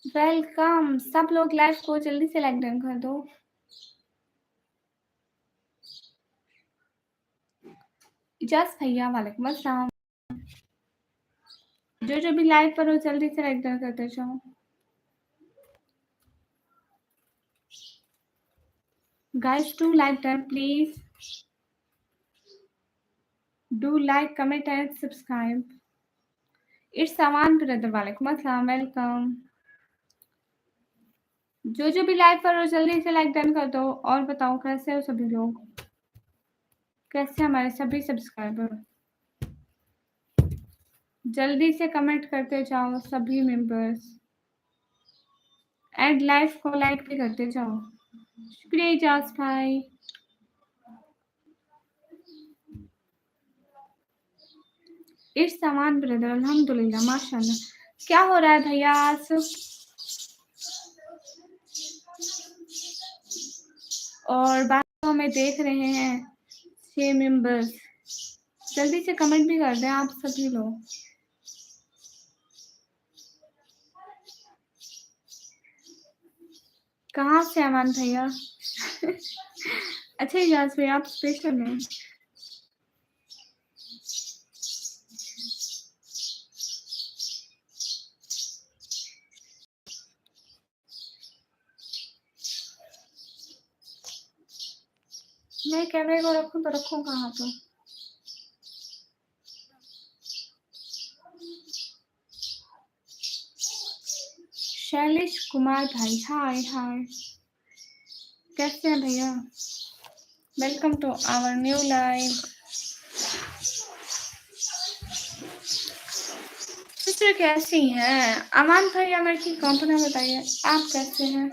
Welcome. सब लोग live को जल्दी से लाइक डन कर दो। इजाज भैया वालेकुम अस्सलाम। जो भी लाइव पर हो जल्दी से लाइक डन करते जाओ। Guys do like done please. Do like comment and subscribe. It's समान ब्रदर वालेकुम अस्सलाम वेलकम। जो भी लाइव पर हो जल्दी से लाइक डन कर दो। और बताओ कैसे हो सभी लोग, कैसे हमारे सभी सब्सक्राइबर। जल्दी से कमेंट करते जाओ सभी मेंबर्स एंड लाइव को लाइक भी करते जाओ। शुक्रिया इजाज भाई। इट्स समान ब्रदर अल्हम्दुलिल्लाह माशाल्लाह। क्या हो रहा है भैया आज? और बातों में देख रहे हैं 6 मेंबर्स। जल्दी से कमेंट भी कर दें आप सभी लोग। कहाँ से अमान भैया? अच्छा इजाज भैया आप स्पेशल हैं। मैं कैमरे को रखूं तो रखूं कहाँ पर? शैलेश कुमार भाई हाय हाय, कैसे हैं भैया? Welcome to our new live. Sister कैसी हैं? अमान भैया मैं ठीक हूँ, अपना बताइए आप कैसे हैं?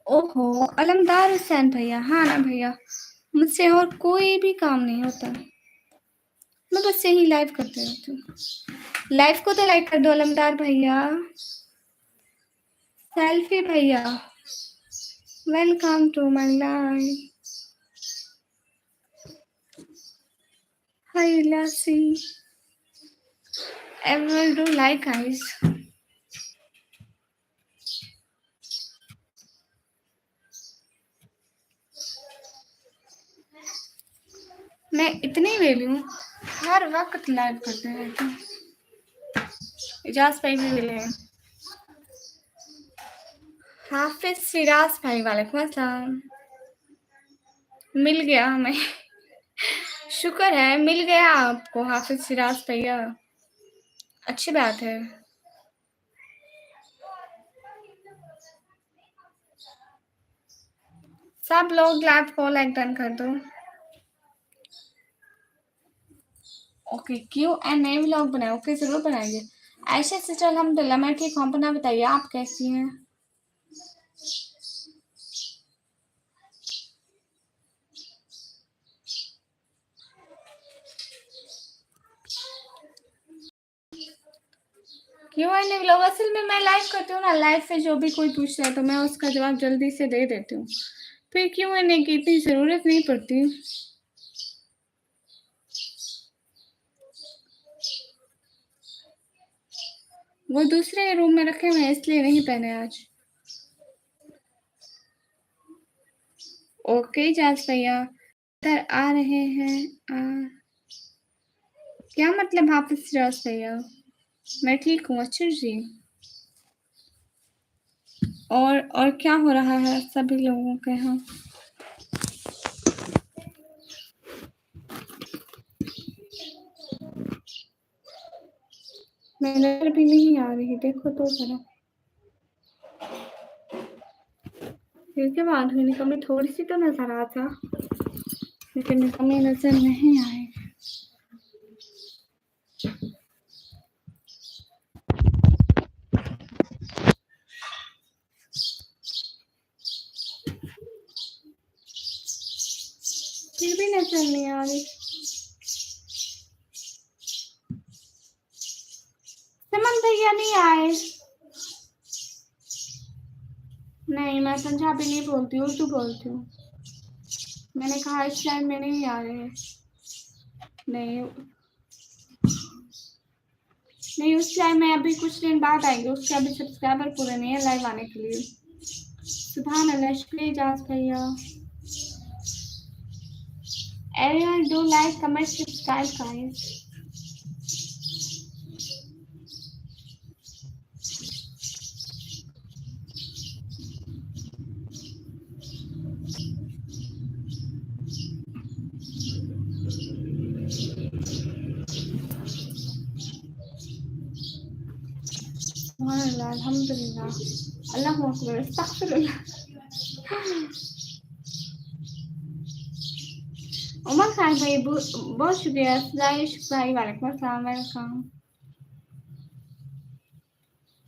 ओहो अलमदार हुसैन भैया, हाँ ना भैया, मुझसे और कोई भी काम नहीं होता, मैं बस यही लाइव करते रहती हूँ। लाइव को तो लाइक कर दो अलमदार भैया। सेल्फी भैया welcome to my live. Hi लासी, everyone do like guys। मैं इतनी वेली हूँ, हर वक्त लाइव करते रहती हूँ। इजाज भाई भी मिले हैं। हाफिज सिराज भाई वालेकुम अस्सलाम। मिल गया हमें। शुक्र है मिल गया आपको हाफिज सिराज भैया, अच्छी बात है। सब लोग लाइव को लाइक डन कर दो। ओके क्यों एंड नए व्लॉग बनाए? ओके जरूर बनाएंगे। आयशा सिस्टर अल्हम्दुलिल्लाह मैं ठीक हूँ, अपना बताइए आप कैसी हैं? क्यों एंड नए व्लॉग असल में मैं लाइव करती हूँ ना, लाइव पे जो भी कोई पूछता है तो मैं उसका जवाब जल्दी से दे देती हूँ, फिर क्यों एंड की इतनी जरूरत नहीं पड़ती। वो दूसरे रूम में रखे हुए हैं इसलिए नहीं पहने आज। ओके जांच भैया इधर आ रहे हैं। क्या मतलब हाफिज सिराज भैया? मैं ठीक हूँ अच्छी जी। और क्या हो रहा है सभी लोगों के यहाँ? मैं नजर भी नहीं आ रही, देखो तो जरा। इसके बाद हुई कमी थोड़ी सी तो नजर आता, लेकिन कमी नजर नहीं आएगी। फिर भी नजर नहीं आ रही। सुमन भैया नहीं आए। नहीं, मैं पंजाबी नहीं बोलती, उर्दू बोलती हूँ। मैंने कहा इस टाइम में नहीं आ रहे। नहीं नहीं, उस टाइम में अभी कुछ दिन बाद आएंगे, उसके अभी सब्सक्राइबर पूरे नहीं है लाइव आने के लिए। सुभान अल्लाह, शुक्रिया इजाज भैया। Everyone do like, comment, subscribe guys. सुभानअल्लाह, अल्हम्दुलिल्लाह, अल्लाहु अकबर, अस्तगफिरुल्लाह। उमर खान भाई बहुत शुक्रिया। भाई वालेकुम अस्सलाम, वेलकम।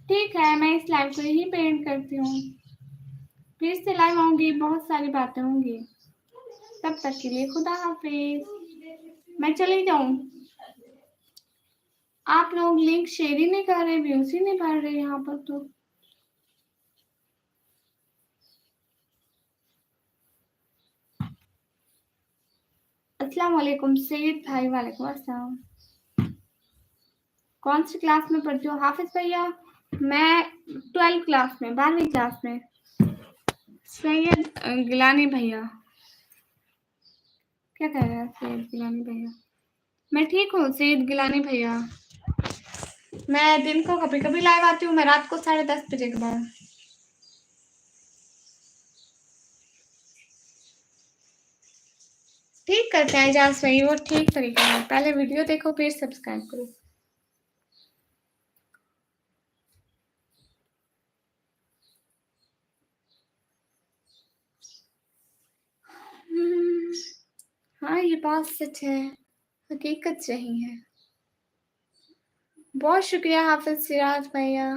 ठीक है, मैं इस लाइव को यहीं पे एंड करती हूँ। फिर से लाइव आऊंगी, बहुत सारी बातें होंगी। तब तक के लिए खुदा हाफिज। मैं चली जाऊँ? आप लोग लिंक शेयर ही नहीं कर रहे, व्यूज ही नहीं बढ़ रहे यहाँ पर तो। अस्सलाम वालेकुम सैयद भाई, वालेकुम अस्सलाम। कौन सी क्लास में पढ़ती हो हाफिज भैया? मैं 12th क्लास में, 12वीं क्लास में। सैयद गिलानी भैया, क्या कह रहे हैं सैयद गिलानी भैया? मैं ठीक हूँ सैयद गिलानी भैया। मैं दिन को कभी कभी लाइव आती हूँ, मैं रात को 10:30 बजे के बाद। ठीक करते हैं एजाज भाई, वो ठीक तरीका है। पहले वीडियो देखो फिर सब्सक्राइब करो। हाँ, ये बात सच है, हकीकत सही है। बहुत शुक्रिया हाफिज सिराज भैया।